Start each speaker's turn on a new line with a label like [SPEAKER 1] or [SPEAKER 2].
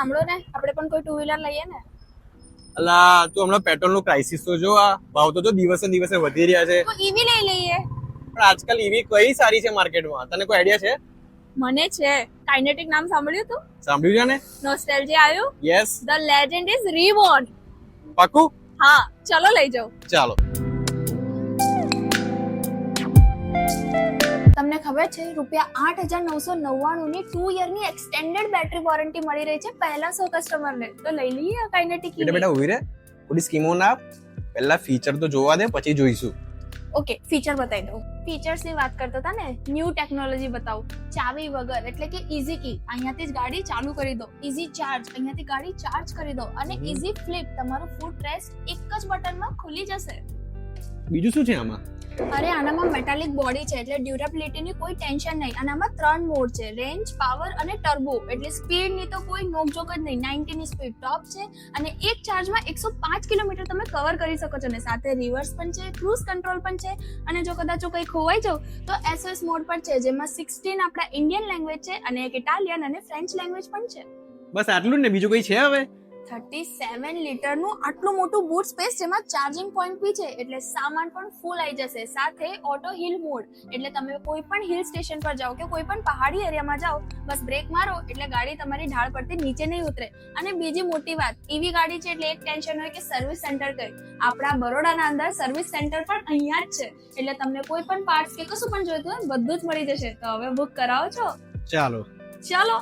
[SPEAKER 1] સાંભળો ને, આપણે પણ કોઈ ટુ વ્હીલર લઈએ ને.
[SPEAKER 2] અલા તું હમણાં પેટ્રોલ નું ક્રાઇસિસ તો જો, આ ભાવ તો જો દિવસે ને દિવસે વધી રહ્યા છે.
[SPEAKER 1] તો ઈવી લઈ લઈએ.
[SPEAKER 2] પણ આજકાલ ઈવી કઈ સારી છે માર્કેટમાં, તને કોઈ આઈડિયા છે?
[SPEAKER 1] મને છે. કાઇનેટિક નામ સાંભળ્યું તું?
[SPEAKER 2] સાંભળ્યું છે ને?
[SPEAKER 1] નોસ્ટેલ્જિયા આવ્યું?
[SPEAKER 2] Yes.
[SPEAKER 1] The legend is reborn.
[SPEAKER 2] પાકું?
[SPEAKER 1] હા, ચલો લઈ જાઓ.
[SPEAKER 2] ચાલો.
[SPEAKER 1] તમને ખબર છે ₹8,999 ની 2 યરની એક્સટેન્ડેડ બેટરી વોરંટી મળી રહી છે પહેલા 100 કસ્ટમરને. તો લઈ લઈએ આ કાઇનેટિક
[SPEAKER 2] બેટા બેટા ઉભી રહે, થોડી સ્કીમો ના આપ. પહેલા ફીચર તો જોવા દે, પછી જોઈશું.
[SPEAKER 1] ઓકે, ફીચર બતાવી દઉં. ફીચર્સ ની વાત કરતા હતા ને, ન્યૂ ટેકનોલોજી બતાવું. ચાવી વગર એટલે કે ઈઝી કી, અહીંયાથી જ ગાડી ચાલુ કરી દો. ઈઝી ચાર્જ, અહીંયાથી ગાડી ચાર્જ કરી દો. અને ઈઝી ફ્લિપ, તમારું ફૂટ રેસ્ટ એક જ બટનમાં ખુલી જશે.
[SPEAKER 2] બીજું શું છે આમાં?
[SPEAKER 1] અરે આનામાં મેટાલિક બોડી છે એટલે ડ્યુરેબિલિટીની કોઈ ટેન્શન નહીં. અને આમાં 3 મોડ છે, રેન્જ, પાવર અને ટર્બો. એટલે સ્પીડ ની તો કોઈ નોકઝોક જ નહીં. 90 ની સ્પીડ ટોપ છે અને એક ચાર્જમાં 105 કિલોમીટર તમે કવર કરી શકો છો. અને સાથે રિવર્સ પણ છે, ક્રૂઝ કંટ્રોલ પણ છે. અને જો કદાચ કંઈ ખોવાઈ જાવ તો SOS મોડ પણ છે, જેમાં 16 આપણા ઇન્ડિયન લેંગ્વેજ છે અને એક ઇટાલિયન અને ફ્રેન્ચ લેંગ્વેજ પણ છે.
[SPEAKER 2] બસ આટલું જ ને, બીજું કઈ છે હવે?
[SPEAKER 1] 37 લીટરનું આટલું મોટું બૂટ સ્પેસ, જેમાં ચાર્જિંગ પોઈન્ટ બી છે એટલે સામાન પણ ફૂલ આવી જશે. સાથે ઓટો હિલ મોડ, એટલે તમે કોઈ પણ હિલ સ્ટેશન પર જાઓ કે કોઈ પણ પહાડી એરિયામાં જાઓ, બસ બ્રેક મારો એટલે ગાડી તમારી ઢાળ પરથી નીચે નહીં ઉતરે. અને બીજી મોટી વાત, ઈવી ગાડી છે એટલે એક ટેન્શન હોય કે સર્વિસ સેન્ટર કઈ. આપણા બરોડાના અંદર સર્વિસ સેન્ટર પણ અહીંયા જ છે, એટલે તમને કોઈ પણ પાર્ટ્સ કે કશું પણ જોઈતું હોય બધું જ મળી જશે. તો હવે બુક કરાવો છો?
[SPEAKER 2] ચાલો.
[SPEAKER 1] ચલો.